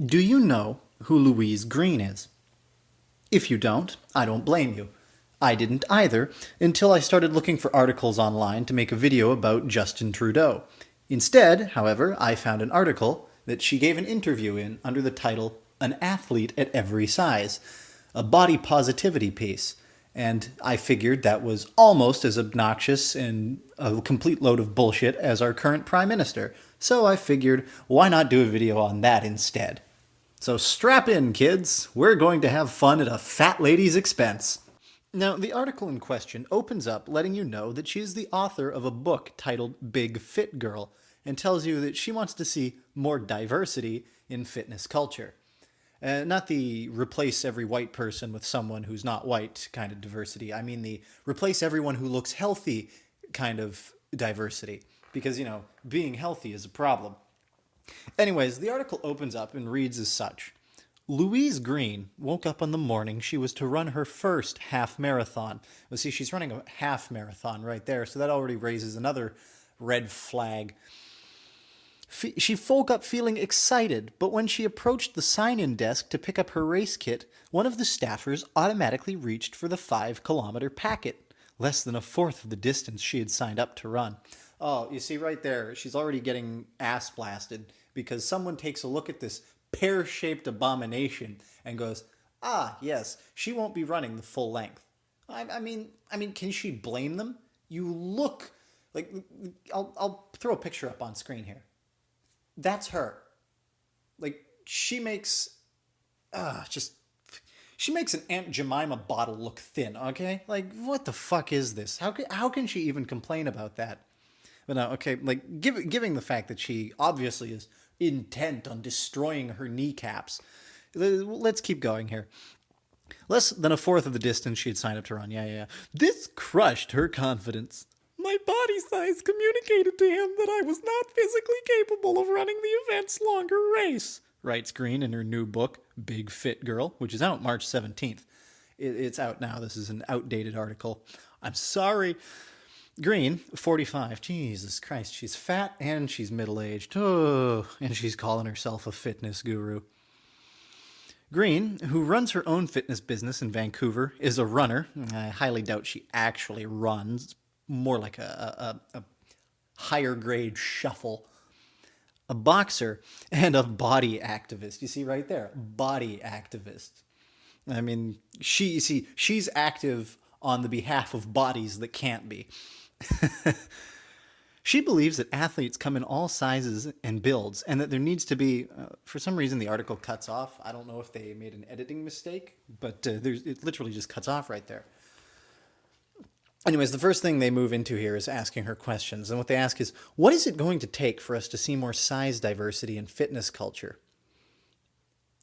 Do you know who Louise Green is? If you don't, I don't blame you. I didn't either until I started looking for articles online to make a video about Justin Trudeau. Instead, however, I found an article that she gave an interview in under the title An Athlete at Every Size, a body positivity piece. And I figured that was almost as obnoxious and a complete load of bullshit as our current Prime Minister. So I figured, why not do a video on that instead? So strap in, kids. We're going to have fun at a fat lady's expense. Now, the article in question opens up letting you know that she is the author of a book titled Big Fit Girl and tells you that she wants to see more diversity in fitness culture. Not the replace every white person with someone who's not white kind of diversity. I mean the replace everyone who looks healthy kind of diversity. Because, being healthy is a problem. Anyways, the article opens up and reads as such. Louise Green woke up on the morning she was to run her first half marathon. Well, see, she's running a half marathon right there, so that already raises another red flag. She woke up feeling excited, but when she approached the sign-in desk to pick up her race kit, one of the staffers automatically reached for the 5-kilometer packet, less than a fourth of the distance she had signed up to run. Oh, you see right there, she's already getting ass blasted because someone takes a look at this pear-shaped abomination and goes, ah, yes, she won't be running the full length. I mean, can she blame them? You look like, I'll throw a picture up on screen here. That's her. Like, she makes she makes an Aunt Jemima bottle look thin, okay? Like, what the fuck is this? How can she even complain about that? But no, okay, like, giving the fact that she obviously is intent on destroying her kneecaps, let's keep going here. Less than a fourth of the distance she had signed up to run. Yeah. This crushed her confidence. My body size communicated to him that I was not physically capable of running the event's longer race, writes Green in her new book, Big Fit Girl, which is out March 17th. It's out now. This is an outdated article. I'm sorry. Green, 45. Jesus Christ, she's fat and she's middle-aged. Oh, and she's calling herself a fitness guru. Green, who runs her own fitness business in Vancouver, is a runner. I highly doubt she actually runs. More like a higher grade shuffle. A boxer and a body activist. You see right there, body activist. I mean, she's active on the behalf of bodies that can't be. She believes that athletes come in all sizes and builds, and that there needs to be, for some reason the article cuts off. I don't know if they made an editing mistake, but it literally just cuts off right there. Anyways, the first thing they move into here is asking her questions. And what they ask is, what is it going to take for us to see more size diversity in fitness culture?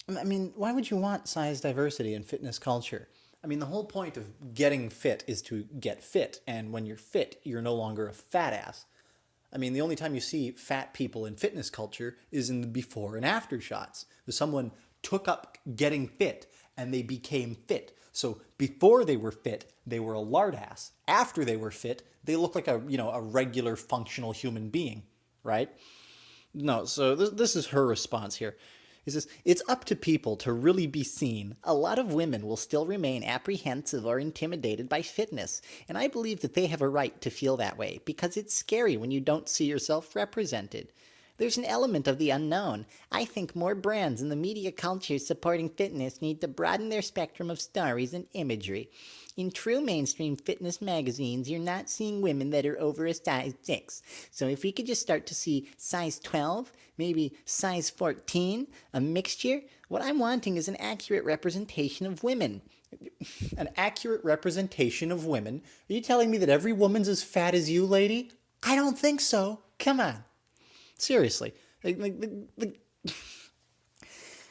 I mean, why would you want size diversity in fitness culture? I mean, the whole point of getting fit is to get fit. And when you're fit, you're no longer a fat ass. I mean, the only time you see fat people in fitness culture is in the before and after shots. Someone took up getting fit and they became fit. So before they were fit, they were a lard ass. After they were fit, they look like a regular functional human being, right? No, so this is her response here. He says, it's up to people to really be seen. A lot of women will still remain apprehensive or intimidated by fitness, and I believe that they have a right to feel that way, because it's scary when you don't see yourself represented. There's an element of the unknown. I think more brands in the media culture supporting fitness need to broaden their spectrum of stories and imagery. In true mainstream fitness magazines, you're not seeing women that are over a size 6. So if we could just start to see size 12, maybe size 14, a mixture, what I'm wanting is an accurate representation of women. An accurate representation of women? Are you telling me that every woman's as fat as you, lady? I don't think so. Come on. Seriously. When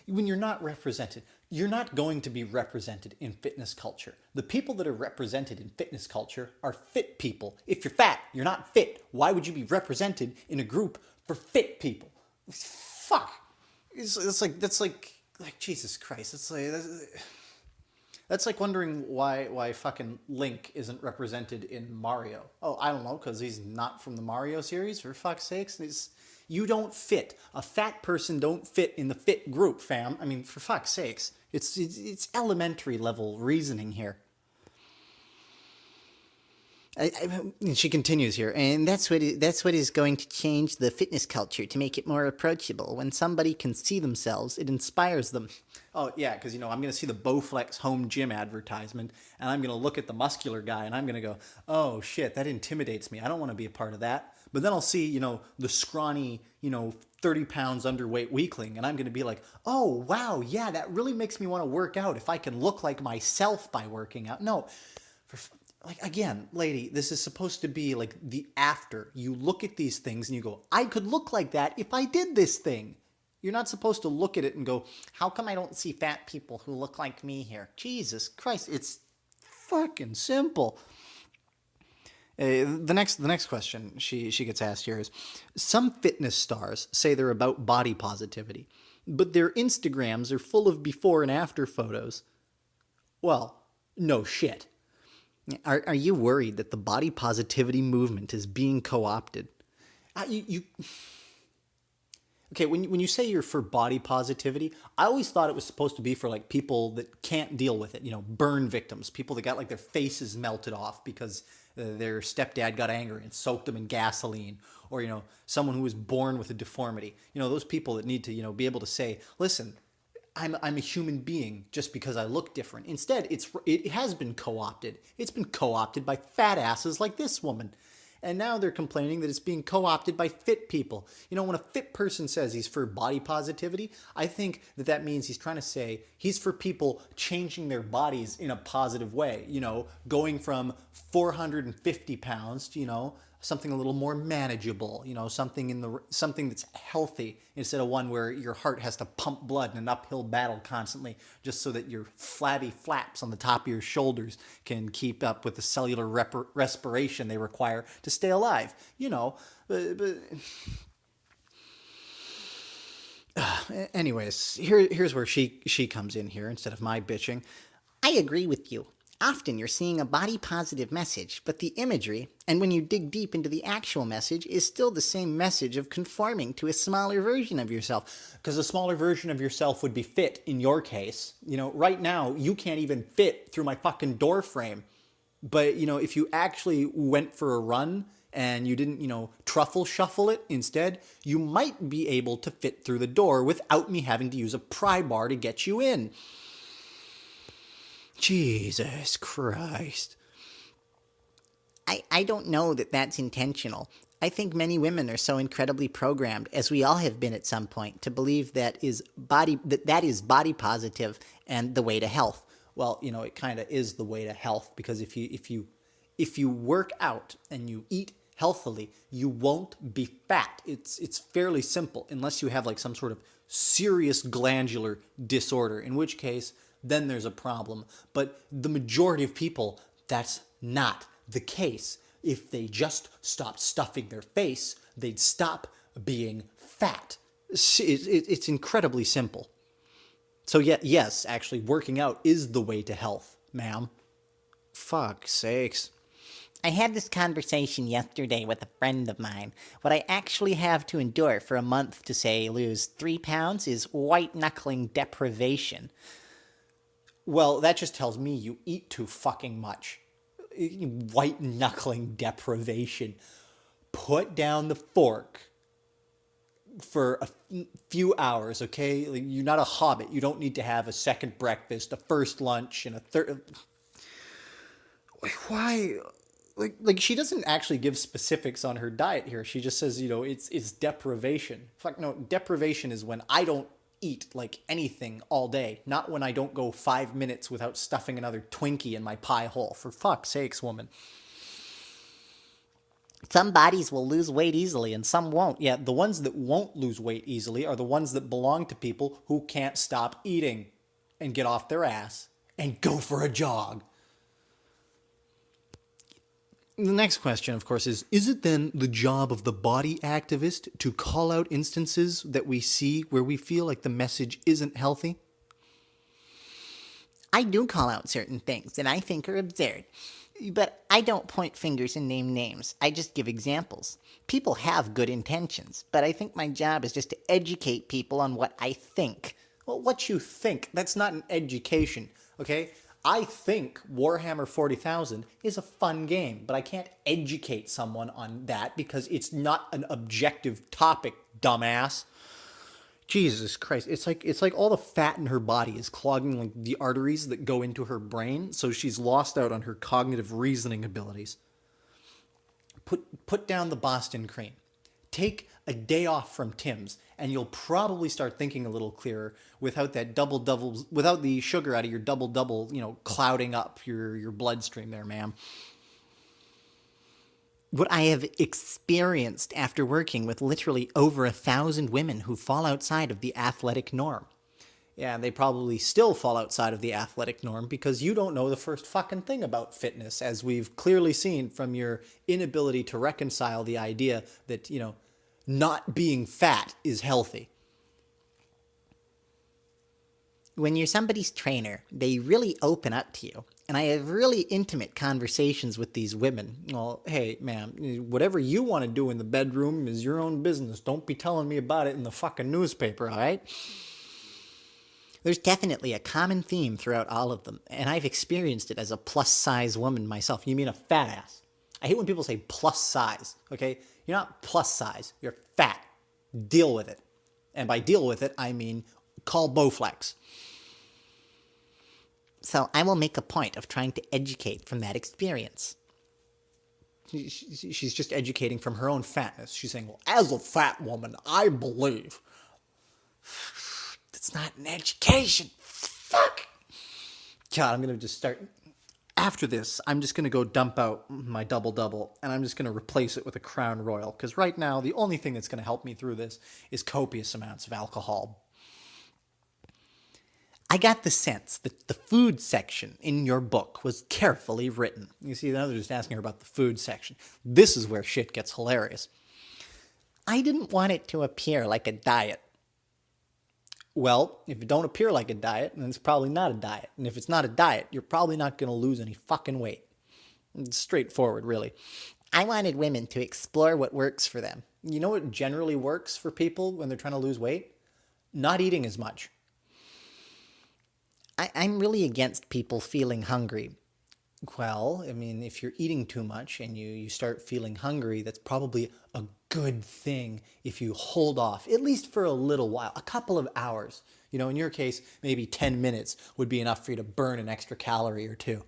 you're not represented, you're not going to be represented in fitness culture. The people that are represented in fitness culture are fit people. If you're fat, you're not fit. Why would you be represented in a group for fit people? Fuck. That's like Jesus Christ. That's like wondering why fucking Link isn't represented in Mario. Oh, I don't know, because he's not from the Mario series, for fuck's sakes. You don't fit. A fat person don't fit in the fit group, fam. I mean, for fuck's sakes. It's elementary level reasoning here. She continues here, and that's what is going to change the fitness culture to make it more approachable. When somebody can see themselves, it inspires them. Oh yeah, because I'm going to see the Bowflex home gym advertisement, and I'm going to look at the muscular guy, and I'm going to go, oh shit, that intimidates me. I don't want to be a part of that. But then I'll see the scrawny 30 pounds underweight weakling, and I'm going to be like, oh wow, yeah, that really makes me want to work out if I can look like myself by working out. No. Like, again, lady, this is supposed to be like the after. You look at these things and you go, I could look like that if I did this thing. You're not supposed to look at it and go, how come I don't see fat people who look like me here? Jesus Christ, it's fucking simple. The next question she gets asked here is, some fitness stars say they're about body positivity, but their Instagrams are full of before and after photos. Well, no shit. Are you worried that the body positivity movement is being co-opted? Okay, when you say you're for body positivity, I always thought it was supposed to be for like people that can't deal with it, burn victims, people that got like their faces melted off because their stepdad got angry and soaked them in gasoline, or someone who was born with a deformity. Those people that need to be able to say, listen, I'm a human being just because I look different. Instead, it has been co-opted. It's been co-opted by fat asses like this woman. And now they're complaining that it's being co-opted by fit people. When a fit person says he's for body positivity, I think that means he's trying to say he's for people changing their bodies in a positive way. Going from 450 pounds to, something a little more manageable, something that's healthy instead of one where your heart has to pump blood in an uphill battle constantly just so that your flabby flaps on the top of your shoulders can keep up with the cellular respiration they require to stay alive. Anyways, here's where she comes in here instead of my bitching. I agree with you. Often you're seeing a body-positive message, but the imagery, and when you dig deep into the actual message, is still the same message of conforming to a smaller version of yourself. Because a smaller version of yourself would be fit in your case. Right now, you can't even fit through my fucking door frame. But, if you actually went for a run and you didn't, truffle shuffle it instead, you might be able to fit through the door without me having to use a pry bar to get you in. Jesus Christ. I don't know that that's intentional. I think many women are so incredibly programmed, as we all have been at some point, to believe that is body positive and the way to health. Well, it kind of is the way to health, because if you work out and you eat healthily, you won't be fat. It's fairly simple, unless you have like some sort of serious glandular disorder, in which case then there's a problem. But the majority of people, that's not the case. If they just stopped stuffing their face, they'd stop being fat. It's incredibly simple. So yes, actually, working out is the way to health, ma'am. Fuck's sakes. I had this conversation yesterday with a friend of mine. What I actually have to endure for a month to, say, lose 3 pounds is white-knuckling deprivation. Well, that just tells me you eat too fucking much. White-knuckling deprivation. Put down the fork for a few hours, okay? You're not a hobbit. You don't need to have a second breakfast, a first lunch, and a third... Why... Like she doesn't actually give specifics on her diet here. She just says, it's deprivation. Fuck no, deprivation is when I don't eat like anything all day, not when I don't go 5 minutes without stuffing another Twinkie in my pie hole. For fuck's sakes, woman. Some bodies will lose weight easily and some won't. Yeah, the ones that won't lose weight easily are the ones that belong to people who can't stop eating and get off their ass and go for a jog. The next question, of course, is it then the job of the body activist to call out instances that we see where we feel like the message isn't healthy? I do call out certain things that I think are absurd. But I don't point fingers and name names. I just give examples. People have good intentions, but I think my job is just to educate people on what I think. Well, what you think, that's not an education, okay? I think Warhammer 40,000 is a fun game, but I can't educate someone on that because it's not an objective topic, dumbass. Jesus Christ. It's like all the fat in her body is clogging like the arteries that go into her brain, so she's lost out on her cognitive reasoning abilities. Put down the Boston cream. Take a day off from Tim's, and you'll probably start thinking a little clearer without that double, without the sugar out of your double, clouding up your bloodstream there, ma'am. What I have experienced after working with literally over 1,000 women who fall outside of the athletic norm. Yeah, they probably still fall outside of the athletic norm because you don't know the first fucking thing about fitness, as we've clearly seen from your inability to reconcile the idea that, not being fat is healthy. When you're somebody's trainer, they really open up to you. And I have really intimate conversations with these women. Well, hey, ma'am, whatever you want to do in the bedroom is your own business. Don't be telling me about it in the fucking newspaper, all right? There's definitely a common theme throughout all of them, and I've experienced it as a plus-size woman myself. You mean a fat ass? I hate when people say plus size, okay? You're not plus size. You're fat. Deal with it. And by deal with it, I mean call Bowflex. So I will make a point of trying to educate from that experience. She's just educating from her own fatness. She's saying, well, as a fat woman, I believe. That's not an education. Fuck! God, I'm going to just start. After this, I'm just going to go dump out my double-double, and I'm just going to replace it with a Crown Royal, because right now, the only thing that's going to help me through this is copious amounts of alcohol. I got the sense that the food section in your book was carefully written. You see, now they're just asking her about the food section. This is where shit gets hilarious. I didn't want it to appear like a diet. Well, if it don't appear like a diet, then it's probably not a diet. And if it's not a diet, you're probably not going to lose any fucking weight. It's straightforward, really. I wanted women to explore what works for them. You know what generally works for people when they're trying to lose weight? Not eating as much. I'm really against people feeling hungry. Well, I mean, if you're eating too much and you start feeling hungry, that's probably a good thing if you hold off, at least for a little while, a couple of hours. In your case, maybe 10 minutes would be enough for you to burn an extra calorie or two.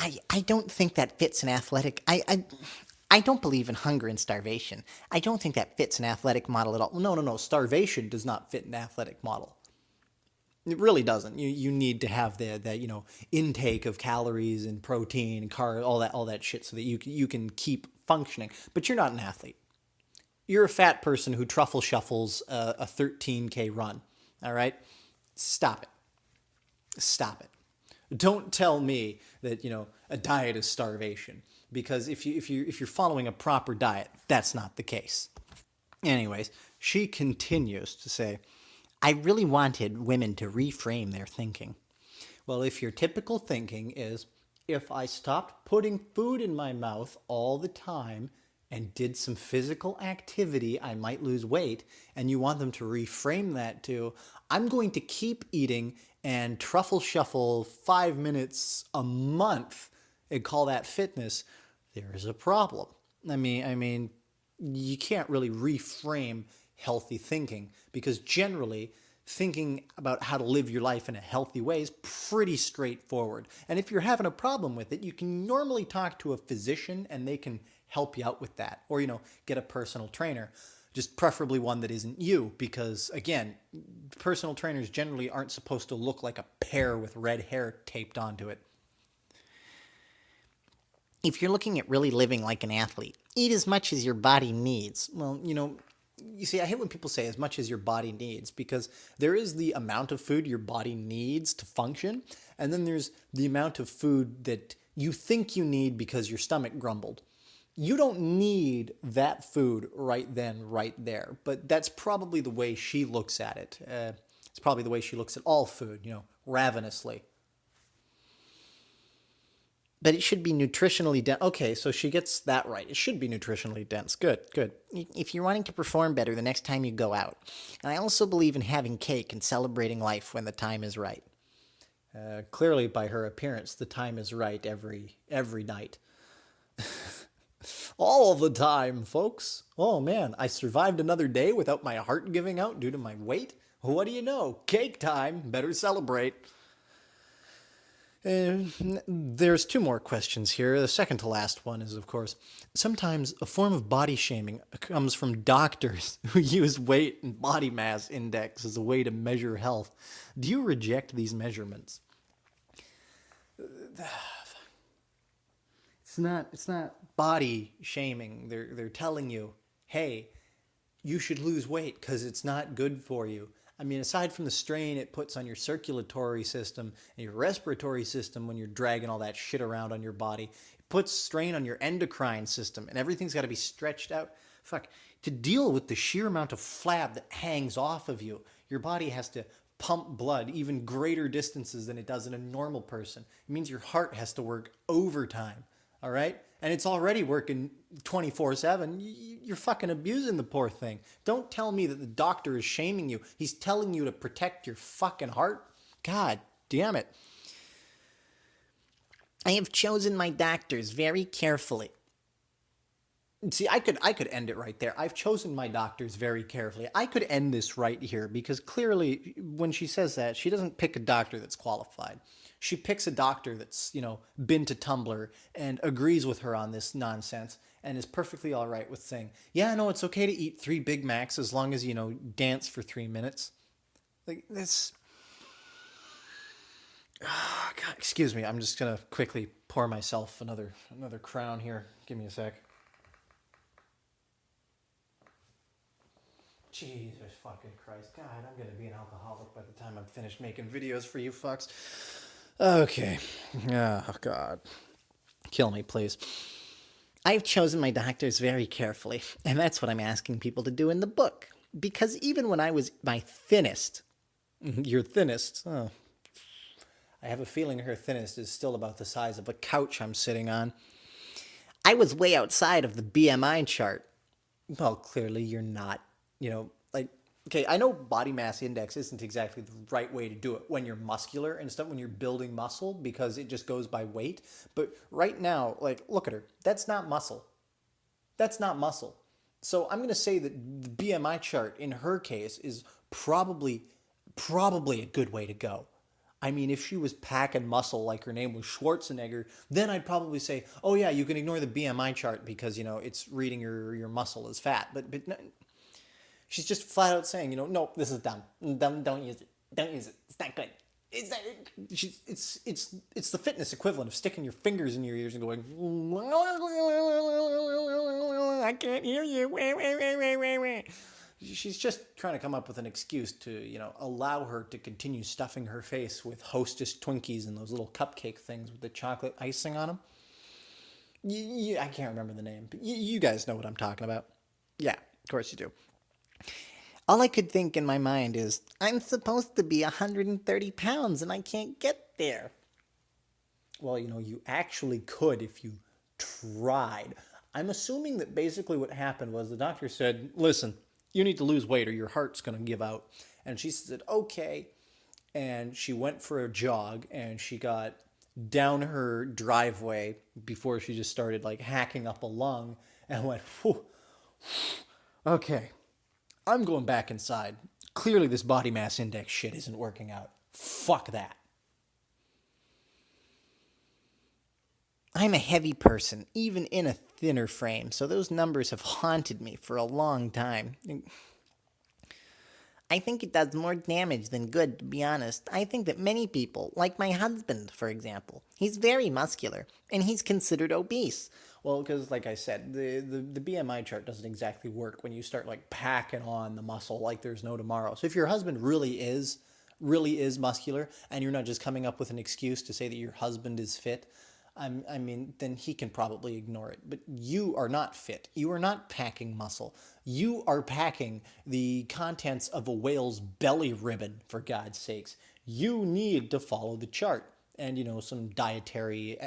I don't think that fits an athletic... I don't believe in hunger and starvation. I don't think that fits an athletic model at all. No. Starvation does not fit an athletic model. It really doesn't. You need to have that intake of calories and protein and carbs, all that shit, so that you can keep functioning. But you're not an athlete. You're a fat person who truffle shuffles a 13K run. All right, stop it. Stop it. Don't tell me that a diet is starvation, because if you're following a proper diet, that's not the case. Anyways, she continues to say, I really wanted women to reframe their thinking. Well, if your typical thinking is, if I stopped putting food in my mouth all the time and did some physical activity, I might lose weight, and you want them to reframe that to, I'm going to keep eating and truffle shuffle 5 minutes a month and call that fitness, there is a problem. I mean, you can't really reframe healthy thinking, because generally thinking about how to live your life in a healthy way is pretty straightforward. And if you're having a problem with it, you can normally talk to a physician and they can help you out with that. Or, get a personal trainer, just preferably one that isn't you, because again, personal trainers generally aren't supposed to look like a pear with red hair taped onto it. If you're looking at really living like an athlete, eat as much as your body needs. Well, you see, I hate when people say as much as your body needs, because there is the amount of food your body needs to function, and then there's the amount of food that you think you need because your stomach grumbled. You don't need that food right then, right there, but that's probably the way she looks at it. It's probably the way she looks at all food, ravenously. But it should be nutritionally dense. Okay, so she gets that right. It should be nutritionally dense. Good, good. If you're wanting to perform better the next time you go out. And I also believe in having cake and celebrating life when the time is right. Clearly, by her appearance, the time is right every night. All the time, folks. Oh man, I survived another day without my heart giving out due to my weight. What do you know? Cake time. Better celebrate. There's two more questions here. The second to last one is, of course, sometimes a form of body shaming comes from doctors who use weight and body mass index as a way to measure health. Do you reject these measurements? It's not body shaming. They're telling you, hey, you should lose weight because it's not good for you. I mean, aside from the strain it puts on your circulatory system and your respiratory system when you're dragging all that shit around on your body, it puts strain on your endocrine system and everything's got to be stretched out. Fuck. To deal with the sheer amount of flab that hangs off of you, your body has to pump blood even greater distances than it does in a normal person. It means your heart has to work overtime. All right? And it's already working 24/7. You're fucking abusing the poor thing. Don't tell me that the doctor is shaming you. He's telling you to protect your fucking heart. God damn it. I have chosen my doctors very carefully. See, I could end it right there. I've chosen my doctors very carefully. I could end this right here because clearly when she says that, she doesn't pick a doctor that's qualified. She picks a doctor that's, been to Tumblr and agrees with her on this nonsense and is perfectly all right with saying, yeah, no, it's okay to eat 3 Big Macs as long as, dance for 3 minutes. Like, this... Oh, God, excuse me. I'm just going to quickly pour myself another crown here. Give me a sec. Jesus fucking Christ. God, I'm going to be an alcoholic by the time I'm finished making videos for you fucks. Okay. Oh, God. Kill me, please. I've chosen my doctors very carefully, and that's what I'm asking people to do in the book. Because even when I was my thinnest... Your thinnest? Oh. I have a feeling her thinnest is still about the size of a couch I'm sitting on. I was way outside of the BMI chart. Well, clearly you're not. Okay, I know body mass index isn't exactly the right way to do it when you're muscular and stuff, when you're building muscle, because it just goes by weight. But right now, look at her. That's not muscle. That's not muscle. So I'm going to say that the BMI chart in her case is probably a good way to go. I mean, if she was packing muscle like her name was Schwarzenegger, then I'd probably say, oh yeah, you can ignore the BMI chart because, it's reading your muscle as fat. But no, she's just flat out saying, no, this is dumb. Don't use it. Don't use it. It's not good. It's the fitness equivalent of sticking your fingers in your ears and going, I can't hear you. She's just trying to come up with an excuse to, allow her to continue stuffing her face with Hostess Twinkies and those little cupcake things with the chocolate icing on them. I can't remember the name, but you guys know what I'm talking about. Yeah, of course you do. All I could think in my mind is, I'm supposed to be 130 pounds and I can't get there. Well, you actually could if you tried. I'm assuming that basically what happened was the doctor said, listen, you need to lose weight or your heart's going to give out. And she said, okay. And she went for a jog and she got down her driveway before she just started hacking up a lung and went, whew, okay, I'm going back inside. Clearly this body mass index shit isn't working out. Fuck that. I'm a heavy person, even in a thinner frame, so those numbers have haunted me for a long time. I think it does more damage than good, to be honest. I think that many people, like my husband, for example, he's very muscular, and he's considered obese. Well, because like I said, the BMI chart doesn't exactly work when you start packing on the muscle like there's no tomorrow. So if your husband really is muscular, and you're not just coming up with an excuse to say that your husband is fit, then he can probably ignore it. But you are not fit. You are not packing muscle. You are packing the contents of a whale's belly ribbon, for God's sakes. You need to follow the chart. and some dietary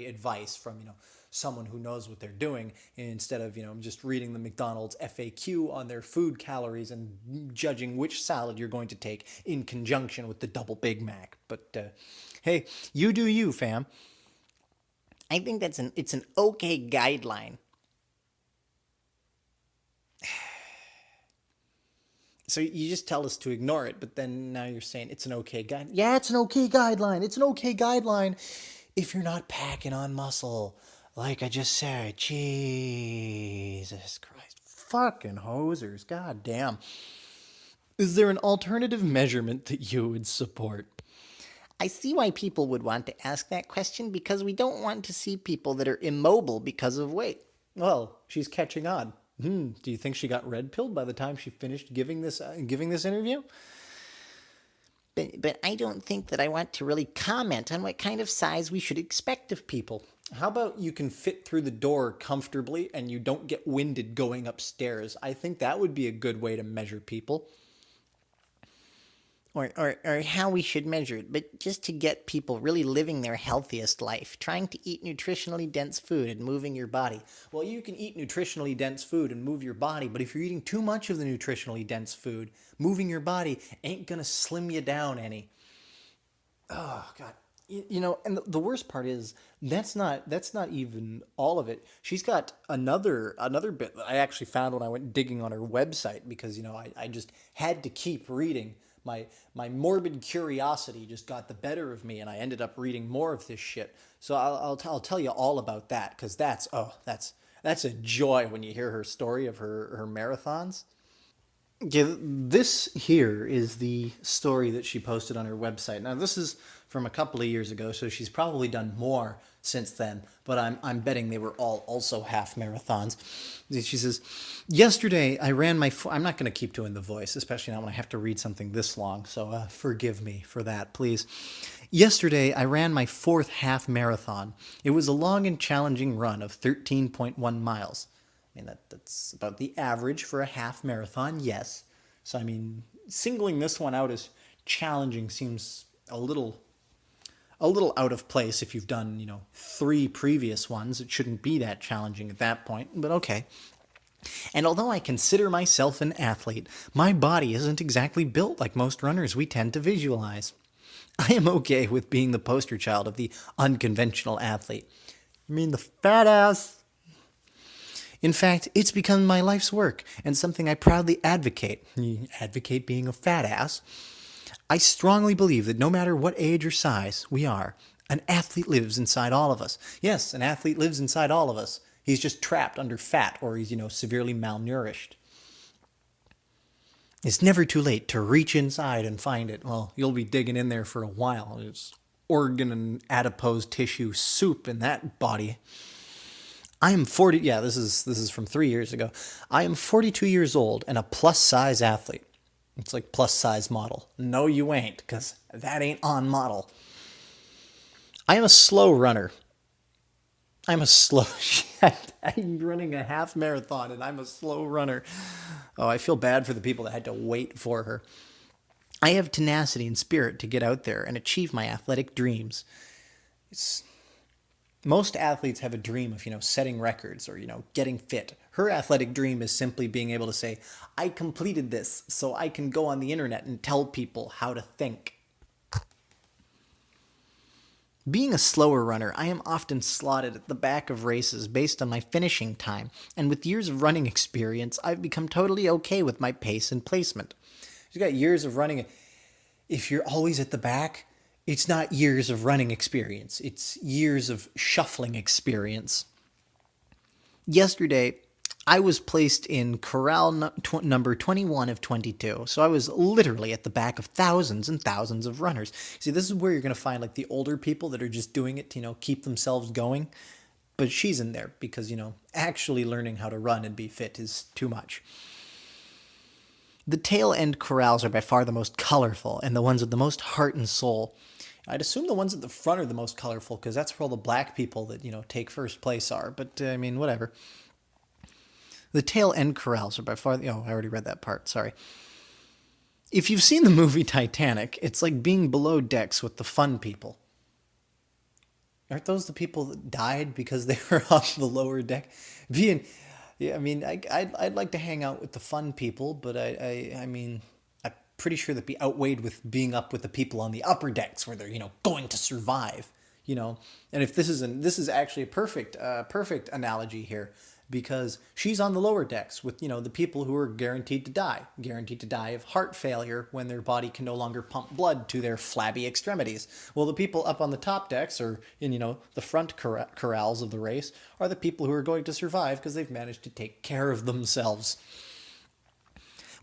advice from someone who knows what they're doing, instead of just reading the McDonald's FAQ on their food calories and judging which salad you're going to take in conjunction with the double Big Mac. But hey, you do you, fam. I think it's an okay guideline. So you just tell us to ignore it, but then now you're saying it's an okay guide. Yeah, it's an okay guideline. It's an okay guideline if you're not packing on muscle. Like I just said, Jesus Christ. Fucking hosers. God damn. Is there an alternative measurement that you would support? I see why people would want to ask that question because we don't want to see people that are immobile because of weight. Well, she's catching on. Do you think she got red pilled by the time she finished giving this interview? But I don't think that I want to really comment on what kind of size we should expect of people. How about you can fit through the door comfortably and you don't get winded going upstairs? I think that would be a good way to measure people. Or how we should measure it, but just to get people really living their healthiest life, trying to eat nutritionally dense food and moving your body. Well, you can eat nutritionally dense food and move your body, but if you're eating too much of the nutritionally dense food, moving your body ain't gonna slim you down any. Oh, God. And the worst part is that's not even all of it. She's got another bit that I actually found when I went digging on her website, because I just had to keep reading. My morbid curiosity just got the better of me, and I ended up reading more of this shit. So I'll tell you all about that, because that's a joy when you hear her story of her marathons. Yeah, this here is the story that she posted on her website. Now, this is from a couple of years ago, so she's probably done more since then, but I'm betting they were all also half marathons. She says, yesterday I ran my... I'm not going to keep doing the voice, especially now when I have to read something this long, so forgive me for that, please. Yesterday I ran my fourth half marathon. It was a long and challenging run of 13.1 miles. I mean, that's about the average for a half marathon, yes. So, I mean, singling this one out as challenging seems a little out of place. If you've done, 3 previous ones, it shouldn't be that challenging at that point, but okay. And although I consider myself an athlete, my body isn't exactly built like most runners we tend to visualize. I am okay with being the poster child of the unconventional athlete. I mean, the fat ass. In fact, it's become my life's work and something I proudly advocate. Advocate being a fat ass. I strongly believe that no matter what age or size we are, an athlete lives inside all of us. Yes, an athlete lives inside all of us. He's just trapped under fat, or he's, severely malnourished. It's never too late to reach inside and find it. Well, you'll be digging in there for a while. It's organ and adipose tissue soup in that body. I am 40. Yeah, this is from 3 years ago. I am 42 years old and a plus size athlete. It's like plus size model. No, you ain't, because that ain't on model. I am a slow runner. I'm running a half marathon and I'm a slow runner. Oh, I feel bad for the people that had to wait for her. I have tenacity and spirit to get out there and achieve my athletic dreams. Most athletes have a dream of, setting records or, getting fit. Her athletic dream is simply being able to say, I completed this so I can go on the internet and tell people how to think. Being a slower runner, I am often slotted at the back of races based on my finishing time, and with years of running experience, I've become totally okay with my pace and placement. She's got years of running. If you're always at the back, it's not years of running experience. It's years of shuffling experience. Yesterday, I was placed in corral number 21 of 22. So I was literally at the back of thousands and thousands of runners. See, this is where you're going to find the older people that are just doing it to, keep themselves going. But she's in there because, actually learning how to run and be fit is too much. The tail end corrals are by far the most colorful and the ones with the most heart and soul. I'd assume the ones at the front are the most colorful because that's where all the black people that, take first place are. But, whatever. The tail end corrals are by far... I already read that part, sorry. If you've seen the movie Titanic, it's like being below decks with the fun people. Aren't those the people that died because they were on the lower deck? Being, yeah, I mean, I'd like to hang out with the fun people, but I mean, I'm pretty sure that'd be outweighed with being up with the people on the upper decks where they're, going to survive, And if this is actually a perfect analogy here, because she's on the lower decks with, the people who are guaranteed to die of heart failure when their body can no longer pump blood to their flabby extremities. Well, the people up on the top decks, or in, the front corrals of the race, are the people who are going to survive because they've managed to take care of themselves.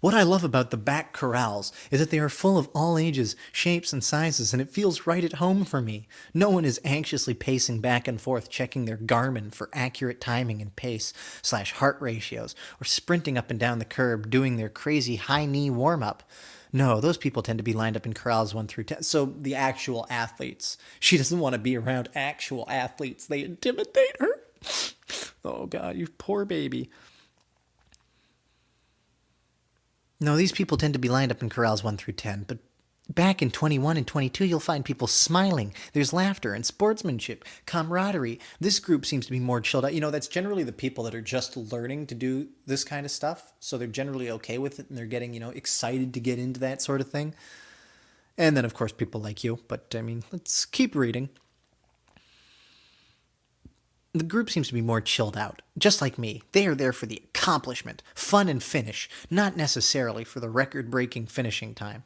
What I love about the back corrals is that they are full of all ages, shapes, and sizes, and it feels right at home for me. No one is anxiously pacing back and forth, checking their Garmin for accurate timing and pace/heart ratios, or sprinting up and down the curb doing their crazy high knee warm-up. No, those people tend to be lined up in corrals 1 through 10. So the actual athletes. She doesn't want to be around actual athletes. They intimidate her. Oh, God, you poor baby. No, these people tend to be lined up in corrals 1 through 10, but back in 21 and 22, you'll find people smiling. There's laughter and sportsmanship, camaraderie. This group seems to be more chilled out. That's generally the people that are just learning to do this kind of stuff, so they're generally okay with it, and they're getting, excited to get into that sort of thing. And then, of course, people like you, but, let's keep reading. The group seems to be more chilled out, just like me. They are there for the accomplishment, fun, and finish, not necessarily for the record-breaking finishing time.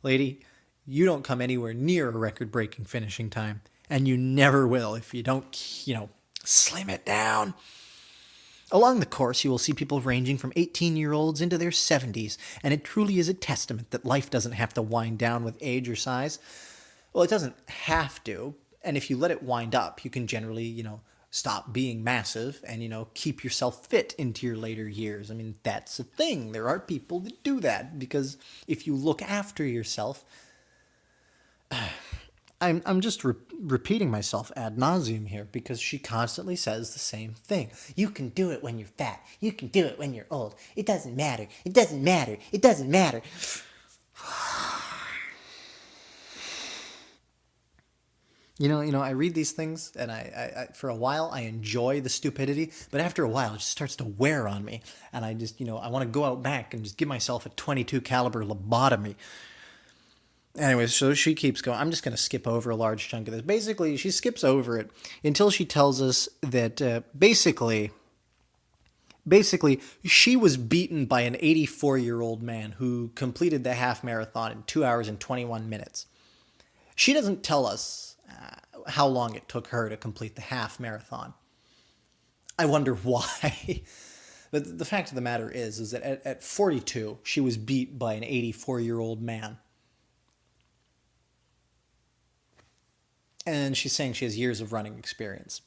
Lady, you don't come anywhere near a record-breaking finishing time, and you never will if you don't, slim it down. Along the course, you will see people ranging from 18-year-olds into their 70s, and it truly is a testament that life doesn't have to wind down with age or size. Well, it doesn't have to, and if you let it wind up, you can generally, stop being massive and, keep yourself fit into your later years. I mean, that's a thing. There are people that do that because if you look after yourself, I'm just repeating myself ad nauseum here because she constantly says the same thing. You can do it when you're fat. You can do it when you're old. It doesn't matter. It doesn't matter. It doesn't matter. I read these things, and I for a while, I enjoy the stupidity, but after a while, it just starts to wear on me, and I just, I want to go out back and just give myself a .22 caliber lobotomy. Anyways, so she keeps going. I'm just going to skip over a large chunk of this. Basically, she skips over it until she tells us that, basically, she was beaten by an 84-year-old man who completed the half marathon in 2 hours and 21 minutes. She doesn't tell us how long it took her to complete the half marathon. I wonder why. But the fact of the matter is that at 42, she was beat by an 84-year-old man. And she's saying she has years of running experience.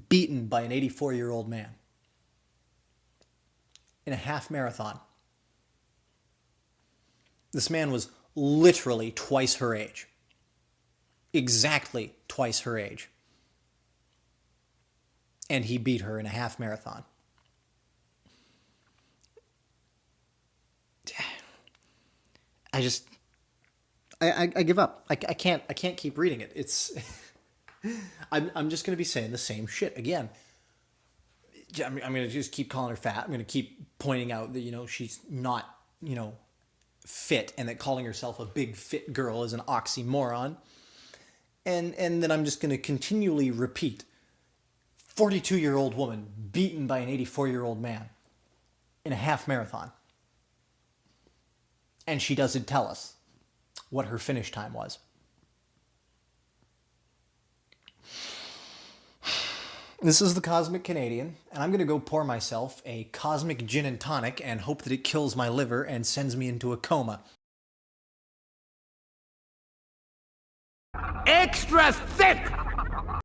Beaten by an 84-year-old man in a half marathon. This man was literally twice her age. Exactly twice her age. And he beat her in a half marathon. I give up. I can't keep reading it. It's I'm just going to be saying the same shit again. I'm going to just keep calling her fat. I'm going to keep pointing out that, she's not, fit, and that calling herself a big fit girl is an oxymoron. And then I'm just going to continually repeat 42-year-old woman beaten by an 84-year-old man in a half marathon. And she doesn't tell us what her finish time was. This is the Cosmic Canadian, and I'm going to go pour myself a cosmic gin and tonic and hope that it kills my liver and sends me into a coma. Extra thick!